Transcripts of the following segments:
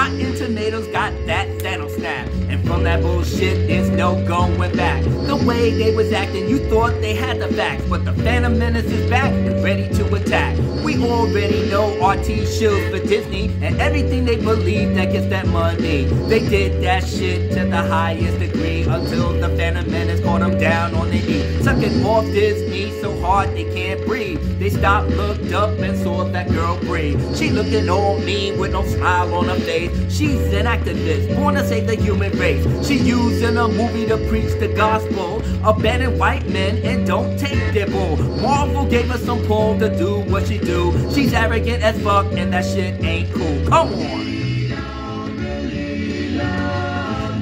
Rotten Tomatoes got that Thanos snap. And from that bullshit, there's no going back. The way they was acting, you thought they had the facts. But the Phantom Menace is back and ready to attack. We already know RT shills for Disney and everything they believe that gets that money. They did that shit to the highest degree until the Phantom Menace caught them down on their knee. Sucking off Disney so hard they can't breathe. They stopped, looked up and saw that girl breathe. She looking all mean with no smile on her face. She's an activist, born to save the human race. She using a movie to preach the gospel, abandon white men and don't take their bull. Marvel gave her some pull to do what she do. She's arrogant as fuck and that shit ain't cool. Come on.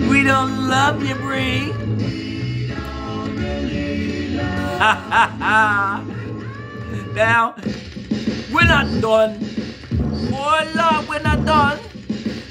We don't love you, Bree. Now, we're not done. Oh Lord, we're not done.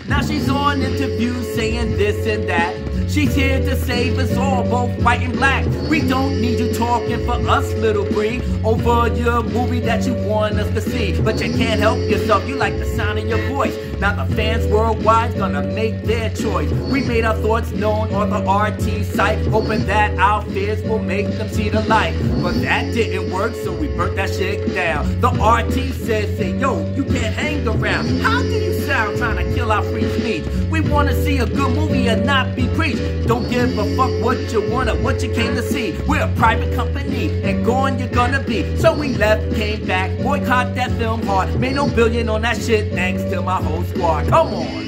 Now she's on interviews saying this and that. She's here to save us all, both white and black. We don't need you talking for us, little Bree, over your movie that you want us to see. But you can't help yourself, you like the sound of your voice. Now the fans worldwide gonna make their choice. We made our thoughts known on the RT site, hoping that our fears will make them see the light. But that didn't work, so we burnt that shit down. The RT says, say, yo, you can't hang around. How do you sound trying to kill our free speech? We wanna see a good movie and not be preached. Don't give a fuck what you want or what you came to see. We're a private company and going you're gonna be. So we left, came back, boycott that film hard. Made no billion on that shit thanks to my whole squad. Come on.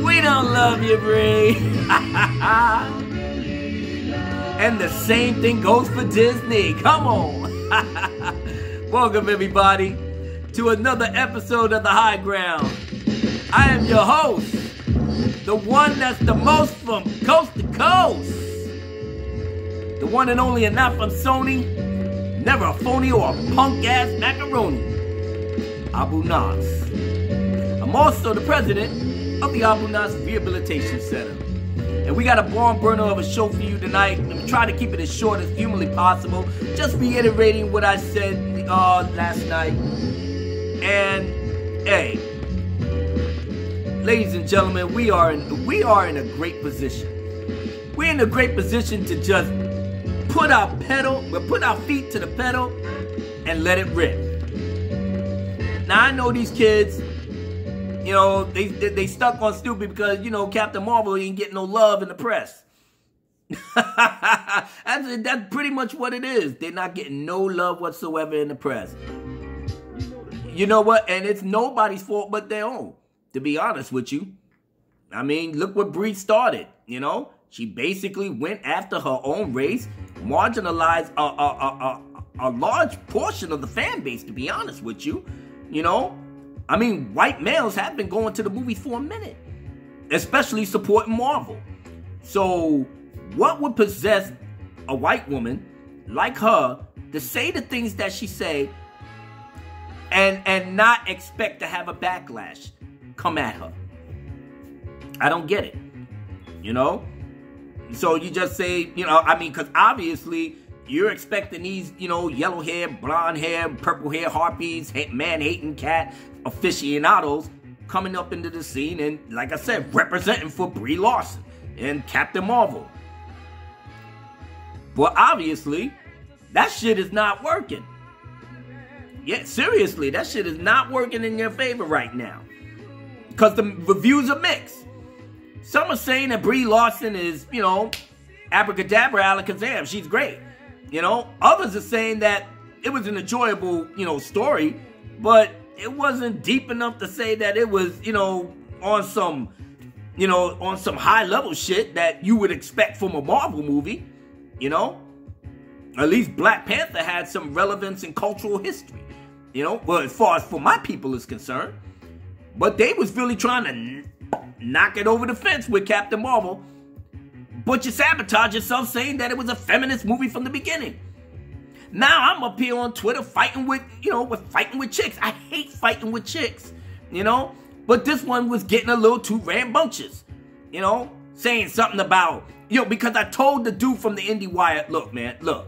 We don't love you, Bree. And the same thing goes for Disney. Come on. Welcome everybody to another episode of The High Ground. I am your host, the one that's the most from coast to coast, the one and only and not from Sony, never a phony or a punk ass macaroni, Abu Nas. I'm also the president of the Abu Nas Rehabilitation Center. And we got a barn burner of a show for you tonight. And we try to keep it as short as humanly possible. Just reiterating what I said last night. And hey, ladies and gentlemen, we are in a great position. We're in a great position to just put our feet to the pedal and let it rip. Now I know these kids, you know, they stuck on stupid because, you know, Caaptain Marvel ain't getting no love in the press. That's pretty much what it is. They're not getting no love whatsoever in the press. You know what? And it's nobody's fault but their own, to be honest with you. I mean, look what Bree started, you know? She basically went after her own race, marginalized a large portion of the fan base, to be honest with you, you know? I mean, white males have been going to the movies for a minute, especially supporting Marvel. So what would possess a white woman like her to say the things that she say and not expect to have a backlash come at her? I don't get it, you know? So you just say, you know, I mean, because obviously you're expecting these, you know, yellow hair, blonde hair, purple hair harpies, man-hating cat aficionados coming up into the scene and, like I said, representing for Brie Larson and Caaptain Marvel. But obviously, that shit is not working. Yeah, seriously, that shit is not working in your favor right now. Because the reviews are mixed. Some are saying that Brie Larson is, you know, abracadabra, alakazam. She's great. You know, others are saying that it was an enjoyable, you know, story, but it wasn't deep enough to say that it was, you know, on some high level shit that you would expect from a Marvel movie, you know? At least Black Panther had some relevance in cultural history, you know? Well, as far as for my people is concerned. But they was really trying to knock it over the fence with Caaptain Marvel. But you sabotage yourself saying that it was a feminist movie from the beginning. Now I'm up here on Twitter fighting with, you know, fighting with chicks. I hate fighting with chicks, you know? But this one was getting a little too rambunctious, you know? Saying something about, you know, because I told the dude from the IndieWire, look, man, look.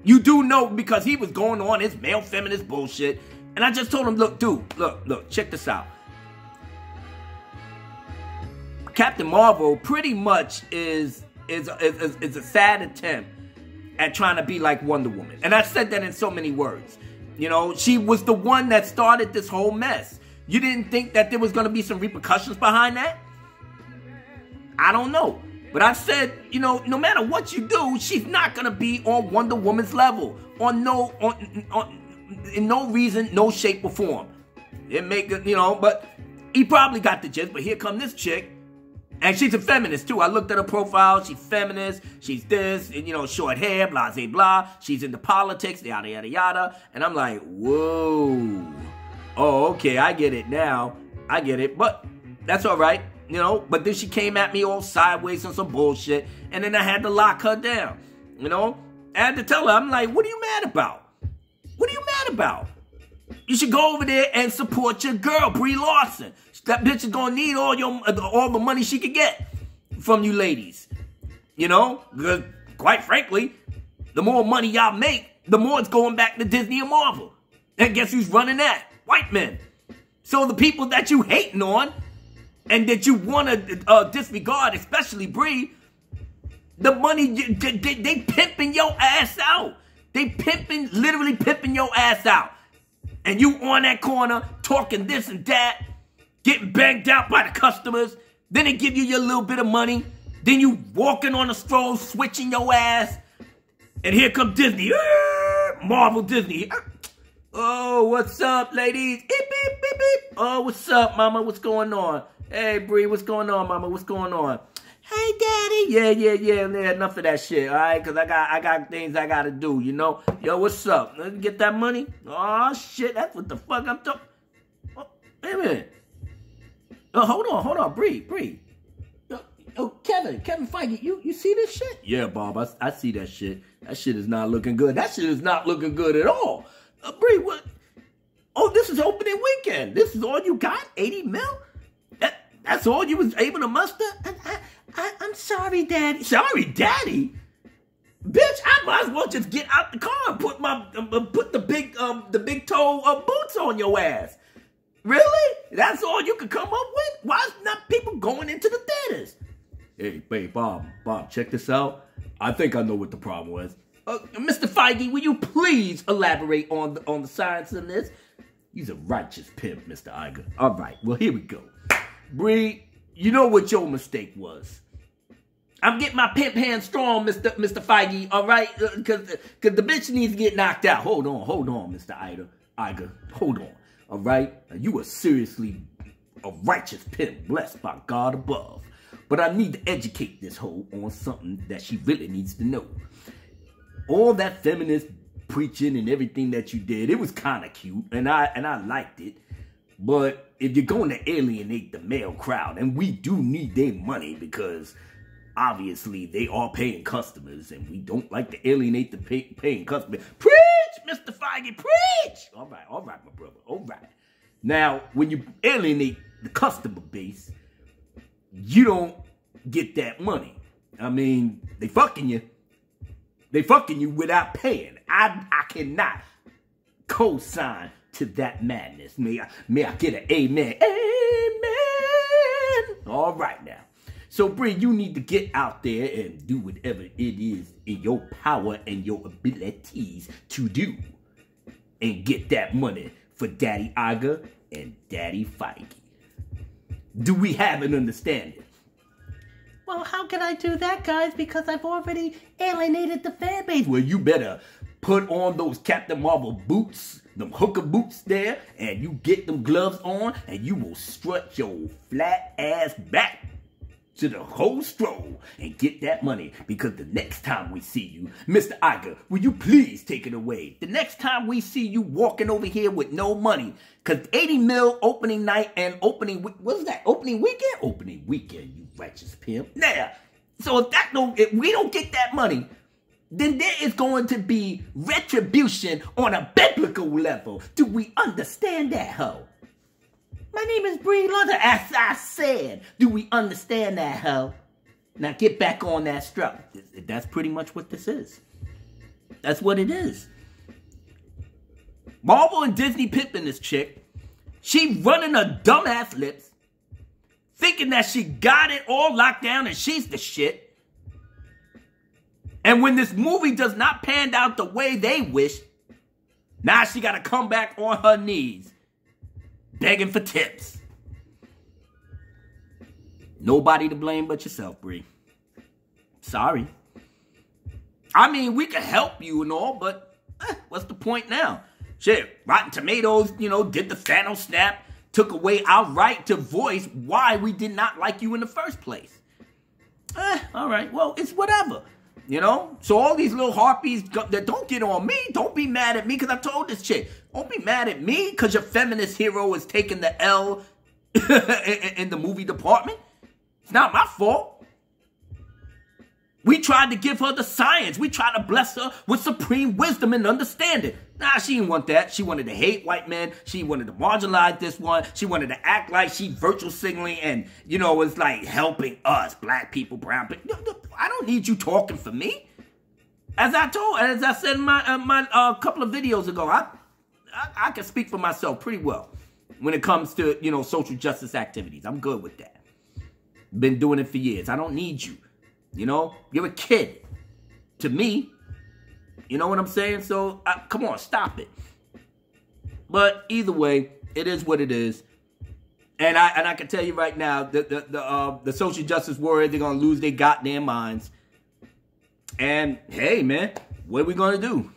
You do know because he was going on his male feminist bullshit. And I just told him, look, dude, look, check this out. Caaptain Marvel pretty much is a sad attempt at trying to be like Wonder Woman. And I said that in so many words. You know, she was the one that started this whole mess. You didn't think that there was going to be some repercussions behind that? I don't know. But I said, you know, no matter what you do, she's not going to be on Wonder Woman's level. In no reason, no shape or form. It make it, you know, but he probably got the gist. But here come this chick. And she's a feminist, too. I looked at her profile. She's feminist. She's this, and, you know, short hair, blah, blah, blah. She's into politics, yada, yada, yada. And I'm like, whoa. Oh, okay, I get it now. I get it. But that's all right, you know. But then she came at me all sideways on some bullshit. And then I had to lock her down, you know. I had to tell her, I'm like, what are you mad about? What are you mad about? You should go over there and support your girl, Brie Larson. That bitch is gonna need all the money she could get from you ladies. You know? Because, quite frankly, the more money y'all make, the more it's going back to Disney and Marvel. And guess who's running that? White men. So the people that you hating on and that you want to disregard, especially Brie, the money, they pimping your ass out. They literally pimping your ass out. And you on that corner talking this and that, getting banged out by the customers. Then they give you your little bit of money. Then you walking on the stroll, switching your ass. And here come Disney. Marvel Disney. Oh, what's up, ladies? Beep, beep, beep, beep. Oh, what's up, mama? What's going on? Hey, Brie, what's going on, mama? What's going on? Hey, daddy. Yeah. Enough of that shit, all right? Because I got things I got to do, you know? Yo, what's up? Let me get that money? Oh, shit. That's what the fuck I'm talking. Oh, wait a minute. Oh, hold on, Bree. Yo, Kevin Feige, you see this shit? Yeah, Bob, I see that shit. That shit is not looking good. That shit is not looking good at all. Bree, what? Oh, this is opening weekend. This is all you got? 80 mil? That's all you was able to muster? I'm sorry, Daddy. Sorry, Daddy? Bitch, I might as well just get out the car and put the big toe boots on your ass. Really? That's all you could come up with? Why is not people going into the theaters? Hey, Bob, check this out. I think I know what the problem was. Mr. Feige, will you please elaborate on the science of this? He's a righteous pimp, Mr. Iger. All right, well, here we go. Bree, you know what your mistake was. I'm getting my pimp hand strong, Mr. Feige, all right? Because the bitch needs to get knocked out. Hold on, Mr. Iger. Hold on. All right? Now, you are seriously a righteous pimp, blessed by God above. But I need to educate this hoe on something that she really needs to know. All that feminist preaching and everything that you did, it was kind of cute, and I liked it. But if you're going to alienate the male crowd, and we do need their money because obviously they are paying customers, and we don't like to alienate the paying customers. Preach, Mr. Feige, preach! All right, my brother, all right. Now, when you alienate the customer base, you don't get that money. I mean, they fucking you. They fucking you without paying. I cannot co-sign to that madness. May I get an amen? Amen. All right now. So, Bree, you need to get out there and do whatever it is in your power and your abilities to do. And get that money for Daddy Iger and Daddy Feige. Do we have an understanding? Well, how can I do that, guys? Because I've already alienated the fan base. Well, you better put on those Caaptain Marvel boots, them hooker boots there, and you get them gloves on, and you will strut your flat ass back to the whole stroll and get that money. Because the next time we see you, Mr. Iger, will you please take it away? The next time we see you walking over here with no money, because 80 mil opening night and opening, what was that, opening weekend? Opening weekend, you righteous pimp. Now, so if we don't get that money, then there is going to be retribution on a biblical level. Do we understand that, ho? My name is Brie Larson, as I said. Do we understand that, ho? Now get back on that strut. That's pretty much what this is. That's what it is. Marvel and Disney pimping this chick. She running her dumbass lips, thinking that she got it all locked down and she's the shit. And when this movie does not pan out the way they wish, now she got to come back on her knees, begging for tips. Nobody to blame but yourself, Brie. Sorry. I mean, we can help you and all, but what's the point now? Shit, Rotten Tomatoes, did the Thanos snap, took away our right to voice why we did not like you in the first place. All right, well, it's whatever. So all these little harpies that don't get on me, don't be mad at me because I told this chick. Don't be mad at me because your feminist hero is taking the L in the movie department. It's not my fault. We tried to give her the science. We tried to bless her with supreme wisdom and understanding. Nah, she didn't want that. She wanted to hate white men. She wanted to marginalize this one. She wanted to act like she virtual signaling and, was like helping us, black people, brown people. I don't need you talking for me. As I said in my couple of videos ago, I can speak for myself pretty well when it comes to, social justice activities. I'm good with that. Been doing it for years. I don't need you. You're a kid to me. You know what I'm saying? So, come on, stop it. But either way, it is what it is. And I can tell you right now, the social justice warriors, they're going to lose their goddamn minds. And, hey, man, what are we going to do?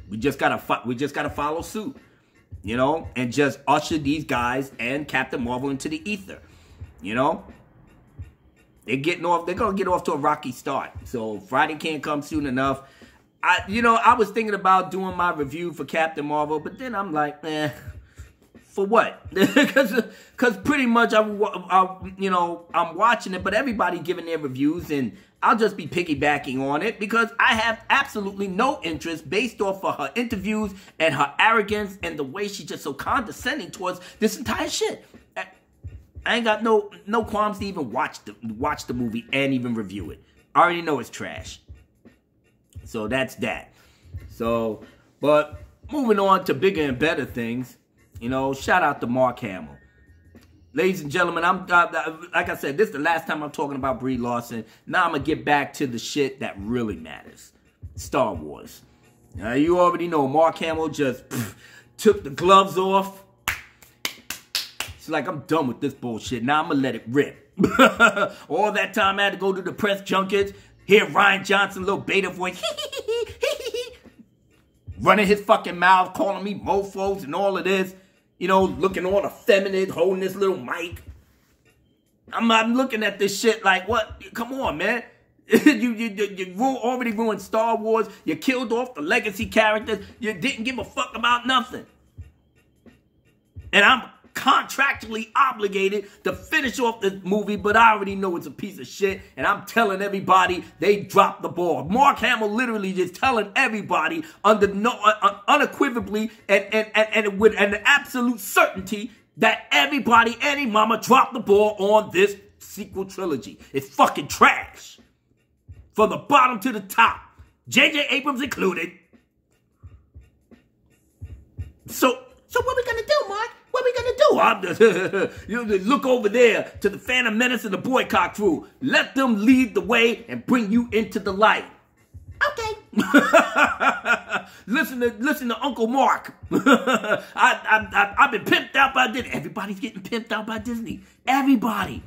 We just got to follow suit, and just usher these guys and Caaptain Marvel into the ether, They're going to get off to a rocky start. So Friday can't come soon enough. I was thinking about doing my review for Caaptain Marvel, but then I'm like, for what? Because pretty much I'm watching it, but everybody giving their reviews, and I'll just be piggybacking on it because I have absolutely no interest based off of her interviews and her arrogance and the way she's just so condescending towards this entire shit. I ain't got no qualms to even watch the movie and even review it. I already know it's trash. So that's that. So, but moving on to bigger and better things, shout out to Mark Hamill. Ladies and gentlemen, like I said, this is the last time I'm talking about Brie Larson. Now I'm going to get back to the shit that really matters. Star Wars. Now, you already know Mark Hamill just took the gloves off. She's like, I'm done with this bullshit. Now I'm going to let it rip. All that time I had to go to the press junkets, hear Ryan Johnson, little beta voice, running his fucking mouth, calling me mofos and all of this. Looking all effeminate, holding this little mic. I'm looking at this shit like, what? Come on, man. You already ruined Star Wars. You killed off the legacy characters. You didn't give a fuck about nothing. And I'm contractually obligated to finish off this movie, but I already know it's a piece of shit, and I'm telling everybody they dropped the ball. Mark Hamill literally just telling everybody unequivocally and with an absolute certainty that everybody, any mama, dropped the ball on this sequel trilogy. It's fucking trash. From the bottom to the top. J.J. Abrams included. So what we gonna do, Mark? What we gonna do? You look over there to the Phantom Menace and the Boycott crew. Let them lead the way and bring you into the light. Okay. Listen to Uncle Mark. I've been pimped out by Disney. Everybody's getting pimped out by Disney. Everybody.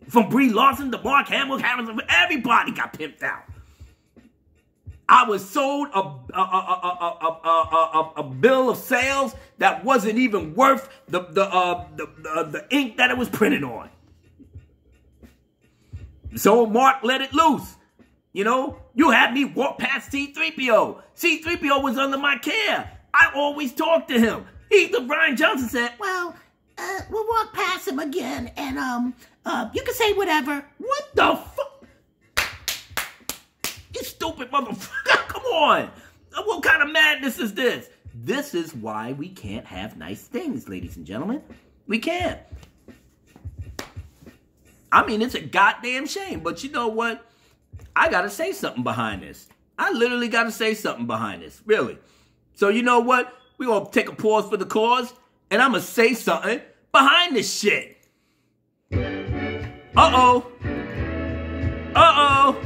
From Brie Larson to Mark Hamill, everybody got pimped out. I was sold a bill of sales that wasn't even worth the ink that it was printed on. So Mark let it loose. You had me walk past C-3PO. C-3PO was under my care. I always talked to him. Ryan Johnson said, well, we'll walk past him again, and you can say whatever. What the fuck? You stupid motherfucker. Come on. What kind of madness is this? This is why we can't have nice things, ladies and gentlemen. We can't. I mean, it's a goddamn shame. But you know what? I got to say something behind this. I literally got to say something behind this. Really. So you know what? we gonna take a pause for the cause, and I'm gonna say something behind this shit. Uh-oh. Uh-oh.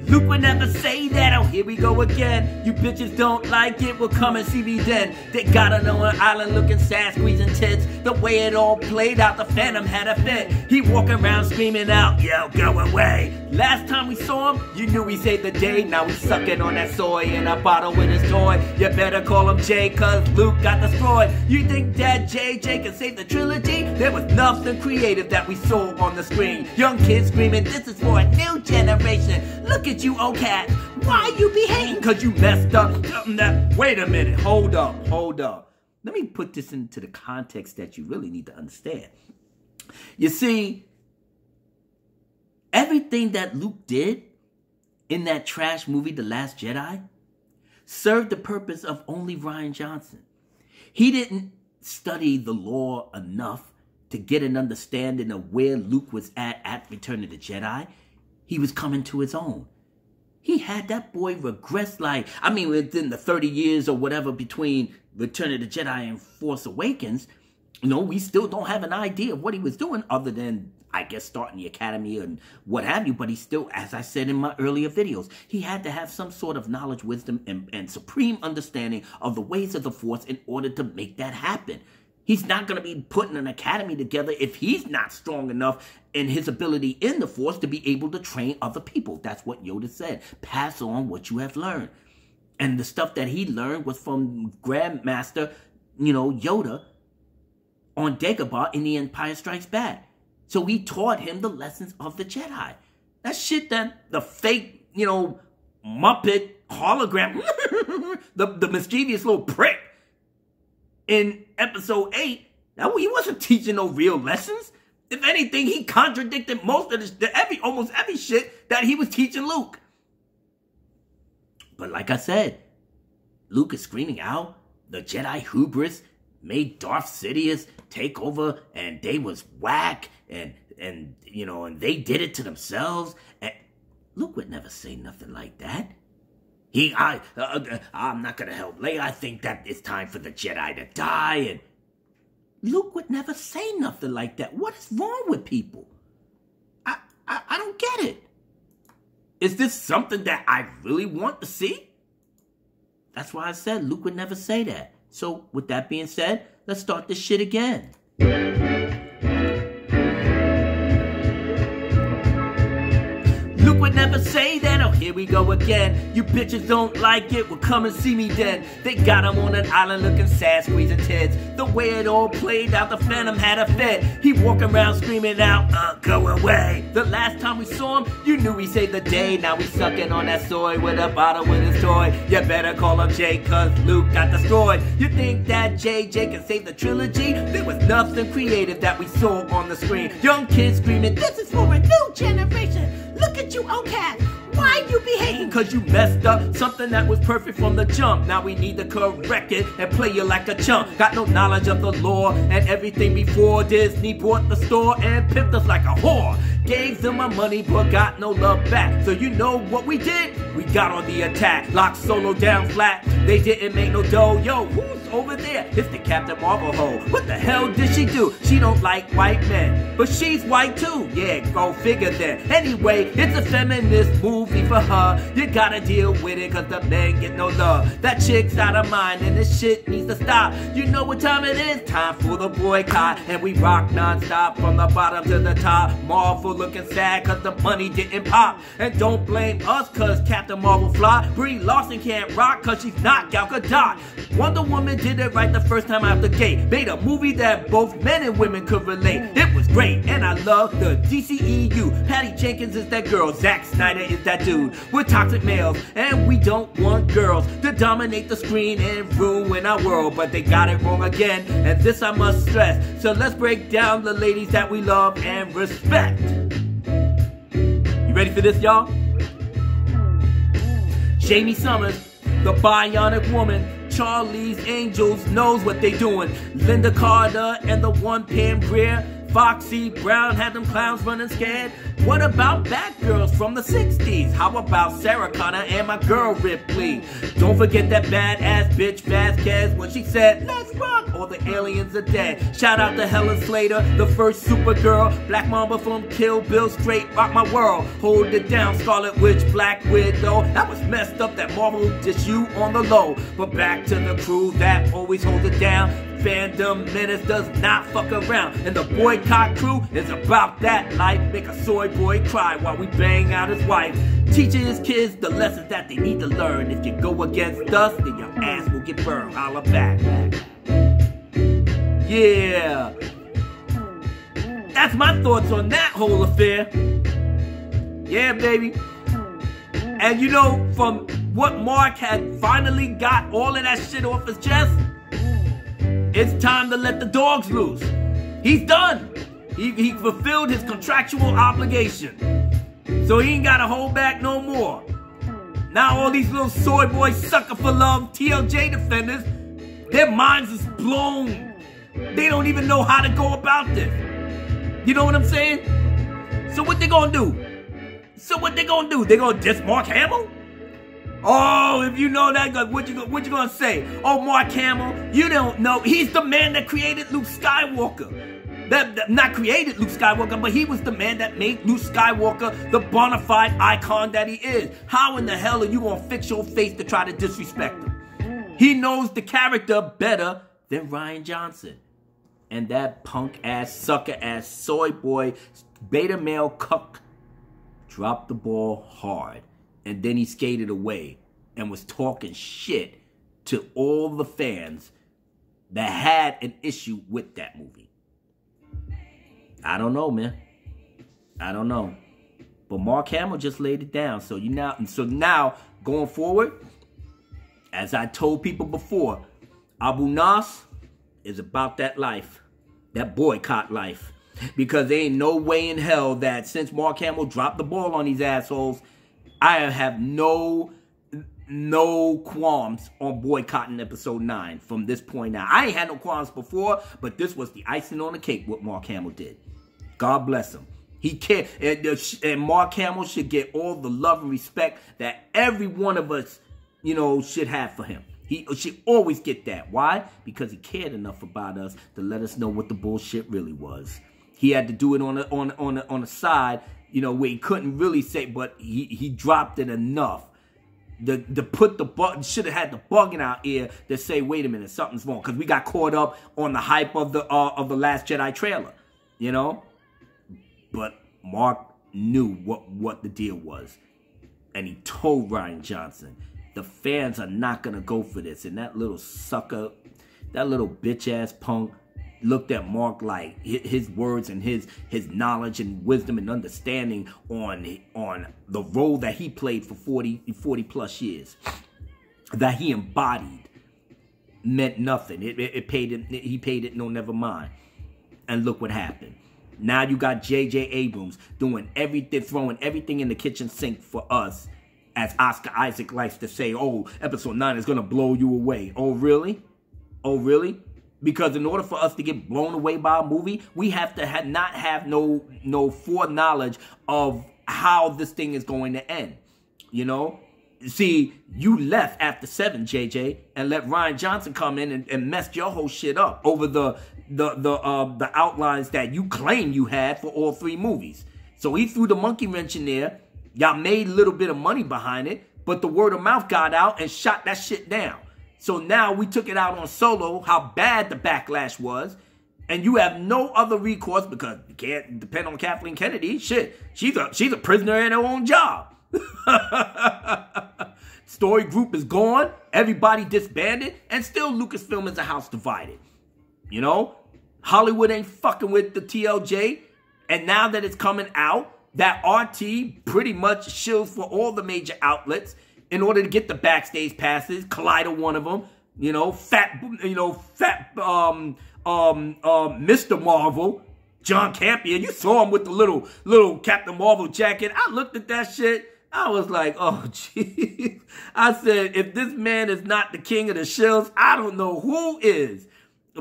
Luke would never say that. Oh, here we go again. You bitches don't like it, well come and see me then. They got on an island looking sad, squeezing tits. The way it all played out, the Phantom had a fit. He walking around screaming out, yo, go away. Last time we saw him, you knew he saved the day. Now he's sucking on that soy in a bottle with his toy. You better call him Jay, cause Luke got destroyed. You think that JJ can save the trilogy? There was nothing creative that we saw on the screen. Young kids screaming, this is for a new generation. Look at you, old cat. Why you be hating? Cause you messed up. Wait a minute. Hold up. Let me put this into the context that you really need to understand. You see, everything that Luke did in that trash movie, The Last Jedi, served the purpose of only Rian Johnson. He didn't study the lore enough to get an understanding of where Luke was at Return of the Jedi. He was coming to his own. He had that boy regress within the 30 years or whatever between Return of the Jedi and Force Awakens, we still don't have an idea of what he was doing other than, I guess, starting the academy and what have you. But he still, as I said in my earlier videos, he had to have some sort of knowledge, wisdom, and supreme understanding of the ways of the Force in order to make that happen. He's not going to be putting an academy together if he's not strong enough in his ability in the Force to be able to train other people. That's what Yoda said. Pass on what you have learned. And the stuff that he learned was from Grandmaster, Yoda on Dagobah in The Empire Strikes Back. So he taught him the lessons of the Jedi. That shit that the fake, Muppet hologram, the mischievous little prick in episode 8, he wasn't teaching no real lessons. If anything, he contradicted almost every shit that he was teaching Luke. But like I said, Luke is screaming out, the Jedi hubris made Darth Sidious take over, and they was whack, and they did it to themselves. And Luke would never say nothing like that. I'm not going to help Leia. I think that it's time for the Jedi to die. And Luke would never say nothing like that. What is wrong with people? I don't get it. Is this something that I really want to see? That's why I said Luke would never say that. So with that being said, let's start this shit again. Luke would never say that. Oh, here we go again. You bitches don't like it, well come and see me then. They got him on an island looking sad, squeezing tits. The way it all played out, the Phantom had a fit. He walking around screaming out, go away. The last time we saw him, you knew he saved the day. Now he's sucking on that soy with a bottle with his toy. You better call him Jay, cause Luke got destroyed. You think that JJ can save the trilogy? There was nothing creative that we saw on the screen. Young kids screaming, this is for a new generation. Look at you, old cat. Why you be hating? Cause you messed up something that was perfect from the jump. Now we need to correct it and play you like a chump. Got no knowledge of the lore and everything before. Disney bought the store and pimped us like a whore. Gave them our money but got no love back. So you know what we did? We got on the attack. Locked Solo down flat. They didn't make no dough. Yo, who's over there? It's the Caaptain Marvel hoe. What the hell did she do? She don't like white men, but she's white too. Yeah, go figure then. Anyway, it's a feminist movie for her. You gotta deal with it cause the men get no love. That chick's out of mind and this shit needs to stop. You know what time it is? Time for the boycott. And we rock non-stop from the bottom to the top. Marvel looking sad cause the money didn't pop. And don't blame us cause Caaptain Marvel fly. Brie Larson can't rock cause she's not Gal Gadot. Wonder Woman did it right the first time out the gate. Made a movie that both men and women could relate. It was great and I love the DCEU. Patty Jenkins is that girl. Zack Snyder is that dude. We're toxic males and we don't want girls to dominate the screen and ruin our world. But they got it wrong again and this I must stress. So let's break down the ladies that we love and respect. You ready for this, y'all? Jamie Summers, the Bionic Woman. Charlie's Angels knows what they doing. Linda Carter and the one Pam Grier. Foxy Brown had them clowns running scared. What about Batgirls from the 60s? How about Sarah Connor and my girl Ripley? Don't forget that badass bitch Vasquez when she said, let's rock, all the aliens are dead. Shout out to Helen Slater, the first Supergirl. Black Mamba from Kill Bill, straight rock my world. Hold it down, Scarlet Witch, Black Widow. That was messed up that Marvel just you on the low. But back to the crew that always holds it down. Fandom Menace does not fuck around. And the boycott crew is about that life. Make a soy boy cry while we bang out his wife. Teaching his kids the lessons that they need to learn. If you go against us, then your ass will get burned. Holla back. Yeah. That's my thoughts on that whole affair. Yeah, baby. And you know, from what Mark had finally got all of that shit off his chest, it's time to let the dogs loose. He's done. He fulfilled his contractual obligation. So he ain't got to hold back no more. Now all these little soy boy sucker for love TLJ defenders, their minds is blown. They don't even know how to go about this. You know what I'm saying? So what they gonna do? They gonna diss Mark Hamill? Oh, if you know that, what you gonna say? Oh, Mark Hamill, you don't know. He's the man that created Luke Skywalker. That not created Luke Skywalker, but he was the man that made Luke Skywalker the bona fide icon that he is. How in the hell are you gonna fix your face to try to disrespect him? He knows the character better than Rian Johnson. And that punk-ass, sucker-ass, soy boy, beta male cuck dropped the ball hard. And then he skated away and was talking shit to all the fans that had an issue with that movie. I don't know, man. I don't know. But Mark Hamill just laid it down. So now, going forward, as I told people before, Abu Nas is about that life. That boycott life. Because there ain't no way in hell that since Mark Hamill dropped the ball on these assholes, I have no qualms on boycotting episode 9 from this point out. I ain't had no qualms before, but this was the icing on the cake what Mark Hamill did. God bless him. He can't, and Mark Hamill should get all the love and respect that every one of us, should have for him. He should always get that. Why? Because he cared enough about us to let us know what the bullshit really was. He had to do it on the side, where he couldn't really say, but he dropped it enough to put the button, should have had the bug in our ear to say, wait a minute, something's wrong. Because we got caught up on the hype of the Last Jedi trailer, But Mark knew what the deal was. And he told Rian Johnson, the fans are not going to go for this. And that little sucker, that little bitch-ass punk, looked at Mark like his words and his knowledge and wisdom and understanding on the role that he played for 40 plus years, that he embodied, meant nothing. He paid it no never mind. And look what happened. Now you got J.J. Abrams doing everything, throwing everything in the kitchen sink for us, as Oscar Isaac likes to say. Oh, episode 9 is gonna blow you away. Oh really? Oh really? Because in order for us to get blown away by a movie, we have to not have no foreknowledge of how this thing is going to end. See, you left after 7, JJ, and let Rian Johnson come in and mess your whole shit up over the outlines that you claim you had for all 3 movies. So he threw the monkey wrench in there. Y'all made a little bit of money behind it, but the word of mouth got out and shot that shit down. So now we took it out on Solo, how bad the backlash was, and you have no other recourse because you can't depend on Kathleen Kennedy. Shit, she's a prisoner in her own job. Story group is gone, everybody disbanded, and still Lucasfilm is a house divided. Hollywood ain't fucking with the TLJ, and now that it's coming out, that RT pretty much shills for all the major outlets in order to get the backstage passes. Collider, one of them. Fat Mr. Marvel, John Campion. You saw him with the little Caaptain Marvel jacket. I looked at that shit. I was like, oh, geez. I said, if this man is not the king of the shills, I don't know who is.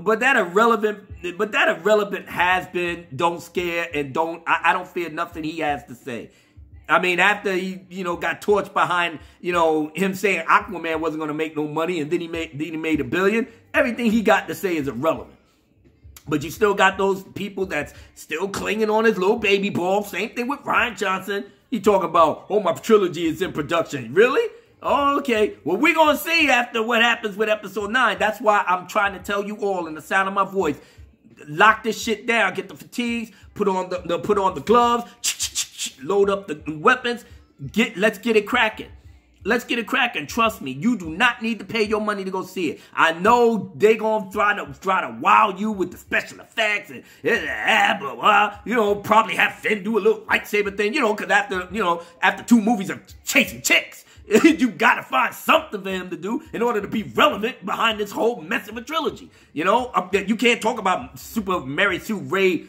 But that irrelevant has been, don't scare, and I don't fear nothing he has to say. I mean, after he, got torched behind, him saying Aquaman wasn't going to make no money, and then he made $1 billion, everything he got to say is irrelevant. But you still got those people that's still clinging on his little baby ball. Same thing with Ryan Johnson. He talking about, oh, my trilogy is in production. Really? Oh, okay. Well, we're going to see after what happens with episode 9. That's why I'm trying to tell you all in the sound of my voice. Lock this shit down. Get the fatigues. Put on the gloves. Load up the weapons. Let's get it cracking. Let's get it cracking. Trust me, you do not need to pay your money to go see it. I know they gonna try to wow you with the special effects and blah, blah. Probably have Finn do a little lightsaber thing, because after 2 movies of chasing chicks, you gotta find something for him to do in order to be relevant behind this whole mess of a trilogy. You can't talk about Super Mary Sue Ray,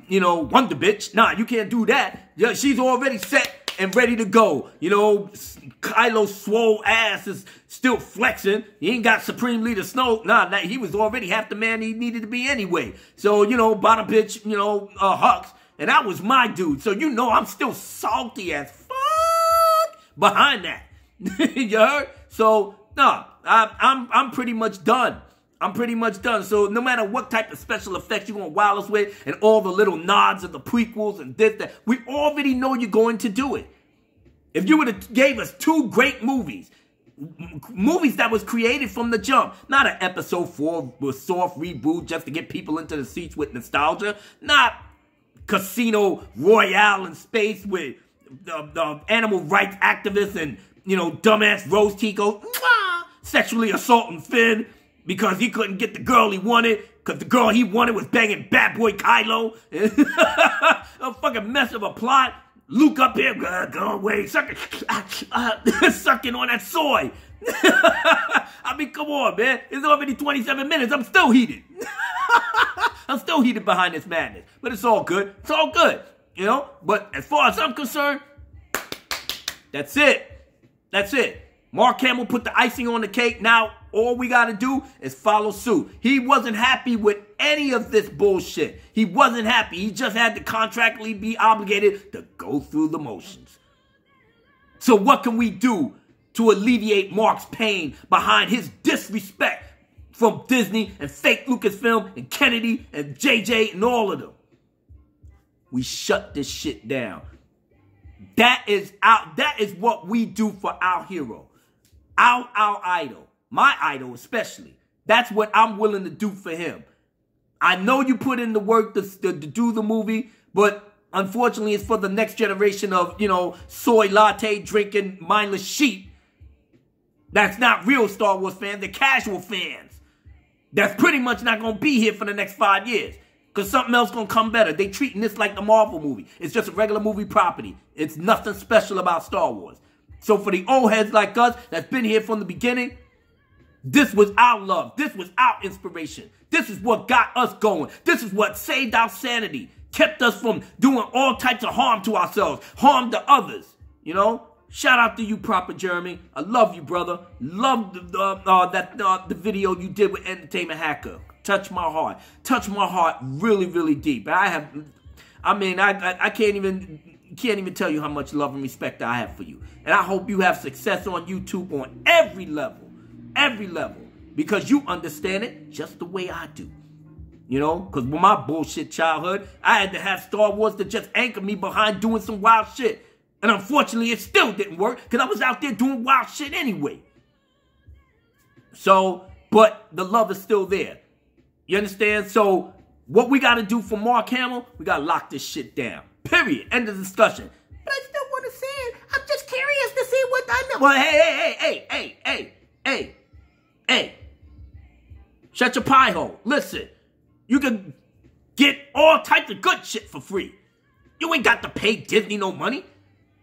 Wonder Bitch. Nah, you can't do that. She's already set and ready to go. Kylo's swole ass is still flexing. He ain't got Supreme Leader Snoke. Nah, he was already half the man he needed to be anyway. So, bottom bitch, Hux. And that was my dude. So, I'm still salty as fuck behind that. You heard? So, nah, I'm pretty much done. I'm pretty much done. So no matter what type of special effects you're going to wow us with and all the little nods of the prequels and this, that, we already know you're going to do it. If you would have gave us 2 great movies that was created from the jump, not an episode 4 with soft reboot just to get people into the seats with nostalgia, not Casino Royale in space with the animal rights activists and, dumbass Rose Tico sexually assaulting Finn because he couldn't get the girl he wanted, because the girl he wanted was banging bad boy Kylo. A fucking mess of a plot. Luke up here, go away, sucking on that soy. I mean, come on, man. It's already 27 minutes. I'm still heated. I'm still heated behind this madness. But it's all good. It's all good, But as far as I'm concerned, that's it. That's it. Mark Hamill put the icing on the cake. Now, all we got to do is follow suit. He wasn't happy with any of this bullshit. He wasn't happy. He just had to contractually be obligated to go through the motions. So what can we do to alleviate Mark's pain behind his disrespect from Disney and Fakelucasfilm and Kennedy and JJ and all of them? We shut this shit down. That is what we do for our hero. Our idol. My idol especially. That's what I'm willing to do for him. I know you put in the work to do the movie, but unfortunately it's for the next generation of, soy latte drinking mindless sheep. That's not real Star Wars fans. They're casual fans. That's pretty much not going to be here for the next 5 years. Because something else going to come better. They treating this like the Marvel movie. It's just a regular movie property. It's nothing special about Star Wars. So for the old heads like us that's been here from the beginning, this was our love. This was our inspiration. This is what got us going. This is what saved our sanity. Kept us from doing all types of harm to ourselves. Harm to others. Shout out to you, Proper Jeremy. I love you, brother. Love the video you did with Entertainment Hacker. Touch my heart. Touch my heart really, really deep. I can't even tell you how much love and respect I have for you. And I hope you have success on YouTube on every level. Every level. Because you understand it just the way I do. Because with my bullshit childhood, I had to have Star Wars to just anchor me behind doing some wild shit. And unfortunately, it still didn't work because I was out there doing wild shit anyway. So, but the love is still there. You understand? So, what we got to do for Mark Hamill, we got to lock this shit down. Period. End of discussion. But I still want to see it. I'm just curious to see what I know. Well, hey. Shut your pie hole. Listen, you can get all types of good shit for free. You ain't got to pay Disney no money.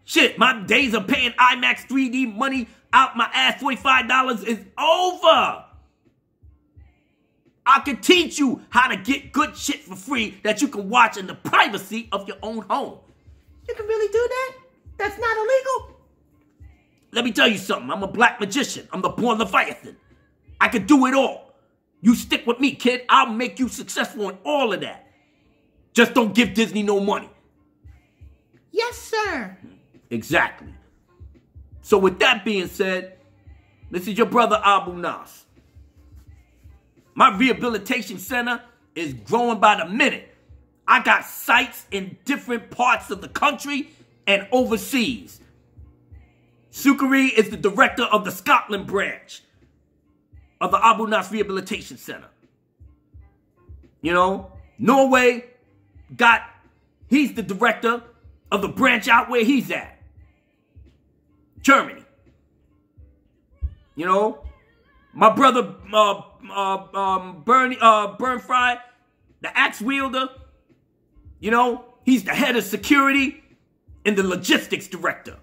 Shit, my days of paying IMAX 3D money out my ass, $45 is over. I can teach you how to get good shit for free that you can watch in the privacy of your own home. You can really do that? That's not illegal? Let me tell you something. I'm a black magician. I'm the born Leviathan. I can do it all. You stick with me, kid. I'll make you successful in all of that. Just don't give Disney no money. Yes, sir. Exactly. So with that being said, this is your brother Abu Nas. My rehabilitation center is growing by the minute. I got sites in different parts of the country and overseas. Sukari is the director of the Scotland branch of the Abu Nas Rehabilitation Center. You know, Norway he's the director of the branch out where he's at. Germany. You know, my brother Burnfry, the axe wielder, you know, he's the head of security and the logistics director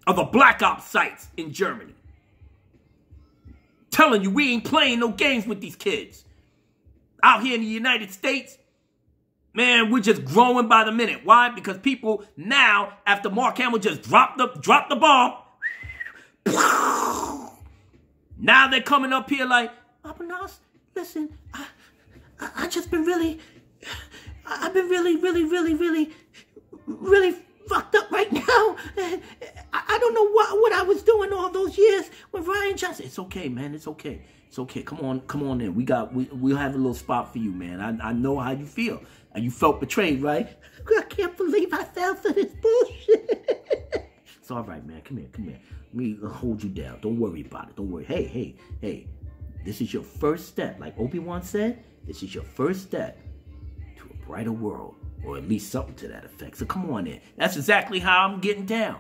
of the Black Ops sites in Germany. Telling you, we ain't playing no games with these kids. Out here in the United States, man, we're just growing by the minute. Why? Because people now, after Mark Hamill just dropped the bomb, now they're coming up here like, Abu Nas, listen, I've been really fucked up right now. I don't know what I was doing all those years with Ryan Johnson. It's okay, man. It's okay. It's okay. Come on in. We'll have a little spot for you, man. I know how you feel. And you felt betrayed, right? I can't believe I fell for this bullshit. It's all right, man. Come here. Let me hold you down. Don't worry about it. Don't worry. Hey. This is your first step. Like Obi-Wan said, this is your first step to a brighter world. Or at least something to that effect. So come on in. That's exactly how I'm getting down.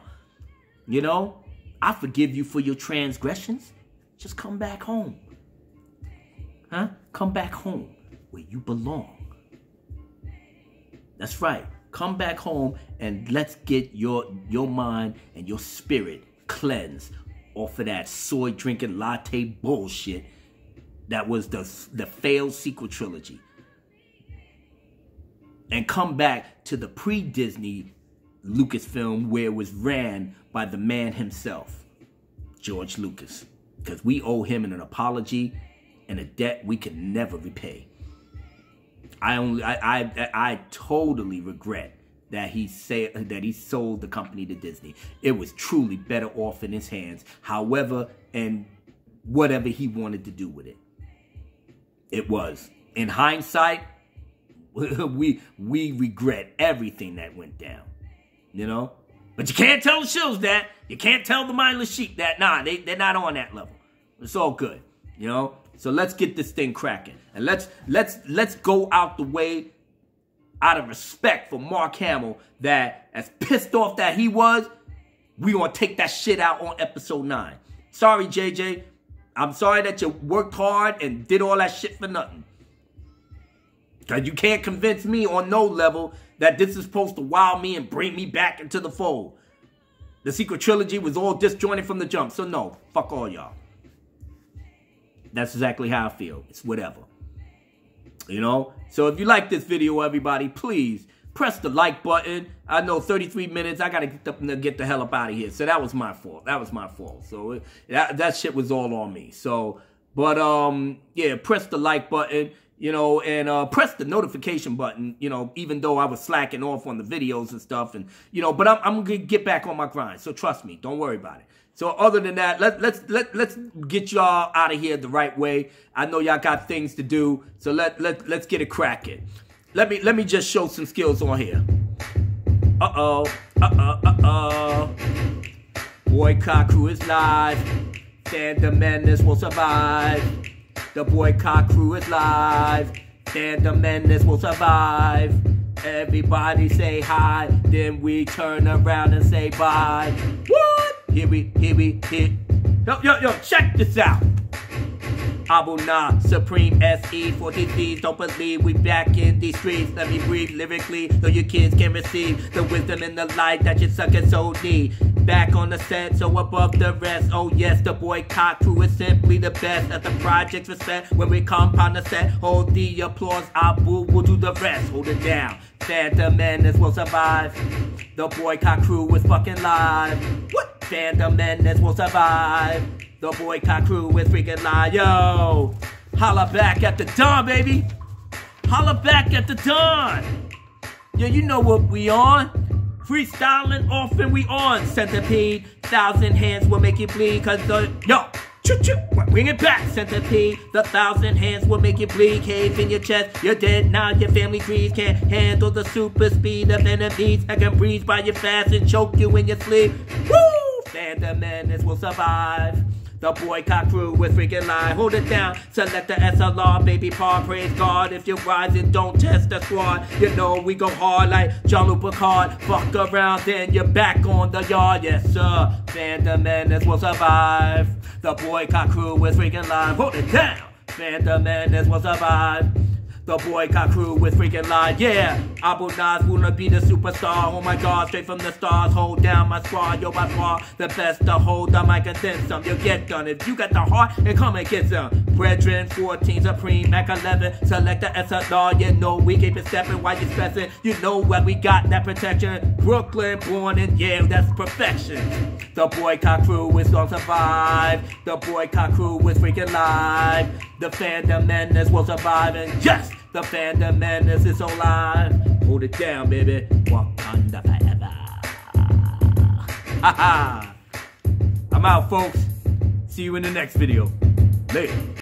You know, I forgive you for your transgressions. Just come back home. Huh? Come back home where you belong. That's right. Come back home and let's get your mind and your spirit cleansed off of that soy drinking latte bullshit that was the failed sequel trilogy. And come back to the pre-Disney Lucasfilm where it was ran by the man himself, George Lucas. Because we owe him an apology and a debt we can never repay. I totally regret that he sold the company to Disney. It was truly better off in his hands. However, and whatever he wanted to do with it. It was. In hindsight, we regret everything that went down, you know? But you can't tell the shills that. You can't tell the mindless sheep that. Nah, they're not on that level. It's all good, you know? So let's get this thing cracking. And let's go out the way out of respect for Mark Hamill, that as pissed off that he was, we gonna take that shit out on episode 9. Sorry, JJ. I'm sorry that you worked hard and did all that shit for nothing. Because you can't convince me on no level that this is supposed to wow me and bring me back into the fold. The sequel trilogy was all disjointed from the jump. So no, fuck all y'all. That's exactly how I feel. It's whatever. You know? So if you like this video, everybody, please press the like button. I know 33 minutes. I got to get the hell up out of here. So that was my fault. So that shit was all on me. So, but, yeah, press the like button. You know, and press the notification button, you know, even though I was slacking off on the videos and stuff. And, you know, but I'm going to get back on my grind. So trust me. Don't worry about it. So other than that, let's get y'all out of here the right way. I know y'all got things to do. So let's get it cracking. Let me just show some skills on here. Boycott crew is live. Fandom Madness will survive. The Boycott crew is live. Fandom Madness will survive. Everybody say hi, then we turn around and say bye. What? Here we. Yo, check this out. Abu Nas, Supreme SE for disease. Don't believe we back in these streets. Let me breathe lyrically so your kids can receive the wisdom and the light that you suckers so need. Back on the set, so above the rest. Oh yes, the Boycott crew is simply the best. At the projects respect when we compound the set. Hold the applause, Abu will do the rest. Hold it down. Phantom Menace will survive. The Boycott crew is fucking live. What? Phantom Menace will survive. The Boycott crew is freaking live. Yo, Holla back at the dawn, baby. Holla back at the dawn. Yeah, you know what we on. Freestyling often we on. Centipede, 1,000 hands will make you bleed. Cause yo, choo-choo, bring it back. Centipede, the 1,000 hands will make you bleed. Cave in your chest, you're dead now. Your family trees can't handle the super speed of enemies that can breathe by you fast and choke you in your sleep. Woo! Phantom Menace will survive. The boycott crew with freaking line. Hold it down, select the SLR, baby paw, praise God. If you're rising, don't test the squad. You know we go hard like Jean-Luc Picard. Fuck around, then you're back on the yard. Yes, sir, Phantom Menace will survive. The boycott crew with freaking line. Hold it down, Phantom Menace will survive. The boycott crew with freaking line, yeah. Abu Nas wanna be the superstar. Oh my God, straight from the stars. Hold down my squad, yo, by far the best to hold the mic and then some. You'll get done if you got the heart and come and get some. Brethren, 14 Supreme, Mac 11. Select the SLR, you know we keep it stepping while you stressing. You know what we got, that protection. Brooklyn, born in, yeah, that's perfection. The boycott crew is gonna survive. The boycott crew is freaking live. The Phantom Menace will survive, and yes, the Phantom Menace is alive. Hold it down, baby. Wakanda forever. Haha. I'm out, folks. See you in the next video. Later.